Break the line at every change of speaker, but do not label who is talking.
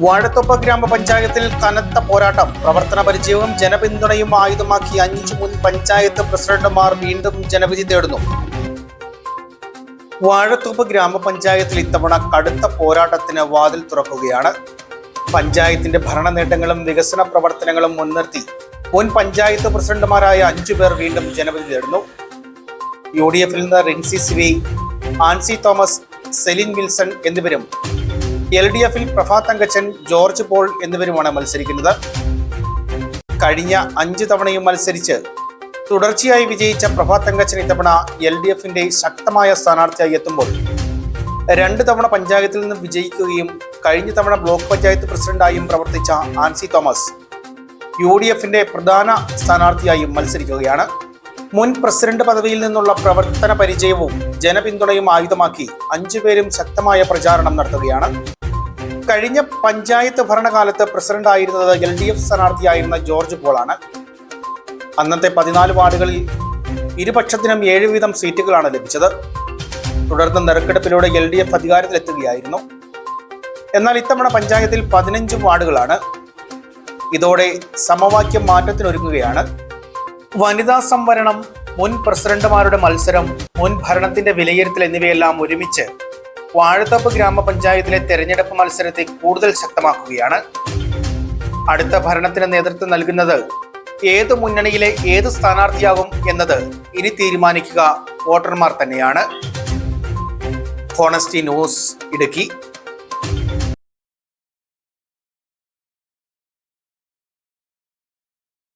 വാഴത്തോപ്പ് ഗ്രാമപഞ്ചായത്തിൽ കനത്ത പോരാട്ടം. പ്രവർത്തന പരിചയവും ജനപിന്തുണയും ആയുധമാക്കി 5 മുൻ പഞ്ചായത്ത് പ്രസിഡന്റുമാർ വീണ്ടും ജനവിധി തേടുന്നു. വാഴത്തോപ്പ് ഗ്രാമപഞ്ചായത്തിൽ ഇത്തവണ കടുത്ത പോരാട്ടത്തിന് വാതിൽ തുറക്കുകയാണ്. പഞ്ചായത്തിന്റെ ഭരണ നേട്ടങ്ങളും വികസന പ്രവർത്തനങ്ങളും മുൻനിർത്തി മുൻ പഞ്ചായത്ത് പ്രസിഡന്റുമാരായ 5 പേർ വീണ്ടും ജനവിധി തേടുന്നു. UDF നിന്ന് Rincy C V, Ancy Thomas, Celine Wilson എന്നിവരും LDF Prabha Thankachan, George Paul എന്നിവരുമാണ് മത്സരിക്കുന്നത്. കഴിഞ്ഞ 5 തവണയും മത്സരിച്ച് തുടർച്ചയായി വിജയിച്ച പ്രഭാ തങ്കച്ചൻ ഇത്തവണ LDF ശക്തമായ സ്ഥാനാർത്ഥിയായി എത്തുമ്പോൾ 2 തവണ പഞ്ചായത്തിൽ നിന്ന് വിജയിക്കുകയും കഴിഞ്ഞ തവണ ബ്ലോക്ക് പഞ്ചായത്ത് പ്രസിഡന്റായും പ്രവർത്തിച്ച ആൻസി തോമസ് UDF പ്രധാന സ്ഥാനാർത്ഥിയായും മത്സരിക്കുകയാണ്. മുൻ പ്രസിഡന്റ് പദവിയിൽ നിന്നുള്ള പ്രവർത്തന പരിചയവും ജനപിന്തുണയും ആയുധമാക്കി 5 പേരും ശക്തമായ പ്രചാരണം നടത്തുകയാണ്. കഴിഞ്ഞ പഞ്ചായത്ത് ഭരണകാലത്ത് പ്രസിഡന്റ് ആയിരുന്നത് LDF സ്ഥാനാർത്ഥിയായിരുന്ന ജോർജ് പോളാണ്. അന്നത്തെ 14 വാർഡുകളിൽ ഇരുപക്ഷത്തിനും 7 വീതം സീറ്റുകളാണ് ലഭിച്ചത്. തുടർന്ന് നറുക്കെടുപ്പിലൂടെ LDF അധികാരത്തിലെത്തുകയായിരുന്നു. എന്നാൽ ഇത്തവണ പഞ്ചായത്തിൽ 15 വാർഡുകളാണ്. ഇതോടെ സമവാക്യം മാറ്റത്തിനൊരുങ്ങുകയാണ്. വനിതാ സംവരണം, മുൻ പ്രസിഡന്റുമാരുടെ മത്സരം, മുൻ ഭരണത്തിന്റെ വിലയിരുത്തൽ എന്നിവയെല്ലാം ഒരുമിച്ച് വാഴത്തോപ്പ് ഗ്രാമപഞ്ചായത്തിലെ തെരഞ്ഞെടുപ്പ് മത്സരത്തെ കൂടുതൽ ശക്തമാക്കുകയാണ്. അടുത്ത ഭരണത്തിന് നേതൃത്വം നൽകുന്നത് ഏത് മുന്നണിയിലെ ഏത് സ്ഥാനാർത്ഥിയാകും എന്നത് ഇനി തീരുമാനിക്കുക വോട്ടർമാർ തന്നെയാണ്. Honesty news, Idukki.